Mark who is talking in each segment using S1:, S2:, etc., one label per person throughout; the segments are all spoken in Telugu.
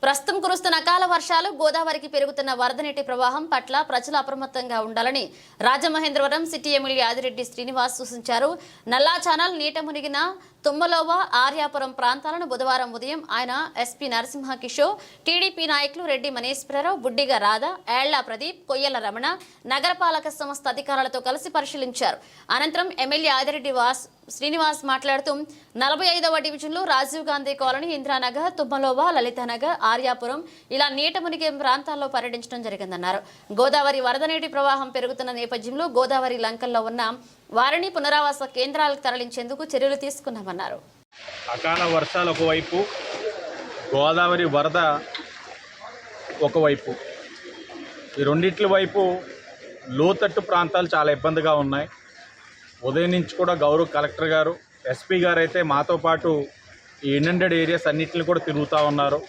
S1: ప్రస్తుతం కురుస్తున్న అకాల వర్షాలు, గోదావరికి పెరుగుతున్న వరద నీటి ప్రవాహం పట్ల ప్రజలు అప్రమత్తంగా ఉండాలని రాజమహేంద్రవరం సిటీ ఎమ్మెల్యే ఆదిరెడ్డి శ్రీనివాస్ సూచించారు. నల్లా ఛానల్ నీట మునిగిన తుమ్మలోవ, ఆర్యాపురం ప్రాంతాలను బుధవారం ఉదయం ఆయన ఎస్పీ నరసింహ కిషోర్, టీడీపీ నాయకులు రెడ్డి మనీశ్వరరావు, బుడ్డిగ రాధా, ఏళ్ల ప్రదీప్, కొయ్యల రమణ, నగరపాలక సంస్థ అధికారులతో కలిసి పరిశీలించారు. అనంతరం ఎమ్మెల్యే ఆదిరెడ్డి శ్రీనివాస్ మాట్లాడుతూ 45వ డివిజన్లో రాజీవ్ గాంధీ కాలనీ, ఇందిరానగర్, తుమ్మలోవ, లలితానగర్, ఆర్యాపురం ఇలా నీట మునిగే ప్రాంతాల్లో పర్యటించడం జరిగిందన్నారు. గోదావరి వరద నీటి ప్రవాహం పెరుగుతున్న నేపథ్యంలో గోదావరి లంకల్లో ఉన్న వారిని పునరావాస కేంద్రాలకు తరలించేందుకు చర్యలు తీసుకున్నామన్నారు.
S2: అకాల వర్షాలు ఒకవైపు, గోదావరి వరద ఒకవైపు, ఈ రెండిట్ల వైపు లోతట్టు ప్రాంతాలు చాలా ఇబ్బందిగా ఉన్నాయి. ఉదయం నుంచి కూడా గౌరవ కలెక్టర్ గారు, ఎస్పీ గారు అయితే మాతో పాటు ఈ ఇండెంటెడ్ ఏరియాస్ అన్నింటిని కూడా తిరుగుతూ ఉన్నారు.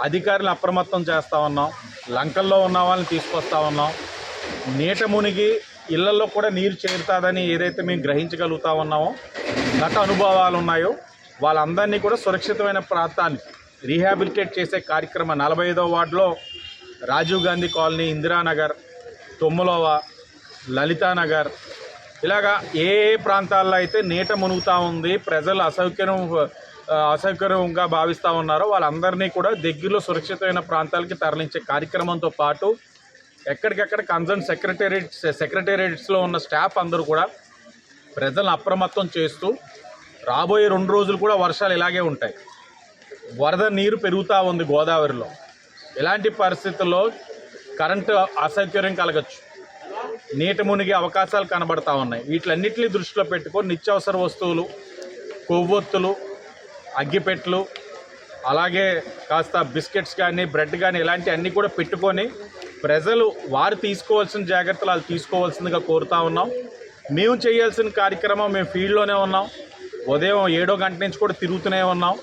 S2: అధికారులను అప్రమత్తం చేస్తూ ఉన్నాం. లంకల్లో ఉన్న వాళ్ళని తీసుకొస్తూ ఉన్నాం. నీట మునిగి ఇళ్లలో కూడా నీరు చేరుతుందని ఏదైతే మేము గ్రహించగలుగుతా ఉన్నామో, గత అనుభవాలు ఉన్నాయో వాళ్ళందరినీ కూడా సురక్షితమైన ప్రాంతాన్ని రీహాబిలిటేట్ చేసే కార్యక్రమం 45వ వార్డులో రాజీవ్ గాంధీ కాలనీ, ఇందిరానగర్, తుమ్మలోవ, లలితానగర్ ఇలాగా ఏ ప్రాంతాల్లో అయితే నీట మునుగుతూ ఉంది, ప్రజలు అసౌకర్యంగా భావిస్తూ ఉన్నారో వాళ్ళందరినీ కూడా దగ్గరలో సురక్షితమైన ప్రాంతాలకి తరలించే కార్యక్రమంతో పాటు ఎక్కడికెక్కడ కన్సర్న్ సెక్రటేరియట్స్లో ఉన్న స్టాఫ్ అందరూ కూడా ప్రజలను అప్రమత్తం చేస్తూ రాబోయే 2 రోజులు కూడా వర్షాలు ఇలాగే ఉంటాయి. వరద నీరు పెరుగుతూ ఉంది గోదావరిలో. ఇలాంటి పరిస్థితుల్లో కరెంటు అసౌకర్యం కలగచ్చు, నీట మునిగే అవకాశాలు కనబడతా ఉన్నాయి. వీటిలన్నింటినీ దృష్టిలో పెట్టుకొని నిత్యావసర వస్తువులు, కొవ్వొత్తులు, అగ్గిపెట్లు, అలాగే కాస్త బిస్కెట్స్ కానీ బ్రెడ్ కానీ ఇలాంటి అన్నీ కూడా పెట్టుకొని ప్రజలు వారు తీసుకోవాల్సిన జాగ్రత్తలు వాళ్ళు తీసుకోవాల్సిందిగా కోరుతా ఉన్నాం. మేము చేయాల్సిన కార్యక్రమం మేము ఫీల్డ్లోనే ఉన్నాం. ఉదయం 7వ గంట నుంచి కూడా తిరుగుతూనే ఉన్నాం.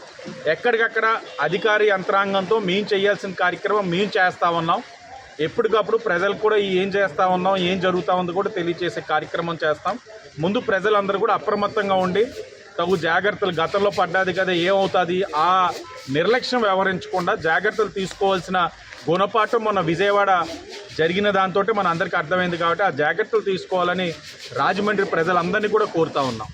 S2: ఎక్కడికక్కడ అధికారి యంత్రాంగంతో మేము చేయాల్సిన కార్యక్రమం మేము చేస్తూ ఉన్నాం. ఎప్పటికప్పుడు ప్రజలకు కూడా ఏం చేస్తూ ఉన్నాం, ఏం జరుగుతూ ఉందో కూడా తెలియజేసే కార్యక్రమం చేస్తాం. ముందు ప్రజలందరూ కూడా అప్రమత్తంగా ఉండి తగు జాగ్రత్తలు, గతంలో పడ్డది కదా ఏమవుతుంది ఆ నిర్లక్ష్యం వ్యవహరించకుండా జాగ్రత్తలు తీసుకోవాల్సిన గుణపాఠం మొన్న విజయవాడ జరిగిన దాంతో మన అందరికీ అర్థమైంది. కాబట్టి ఆ జాగ్రత్తలు తీసుకోవాలని రాజమండ్రి ప్రజలందరినీ కూడా కోరుతా ఉన్నాం.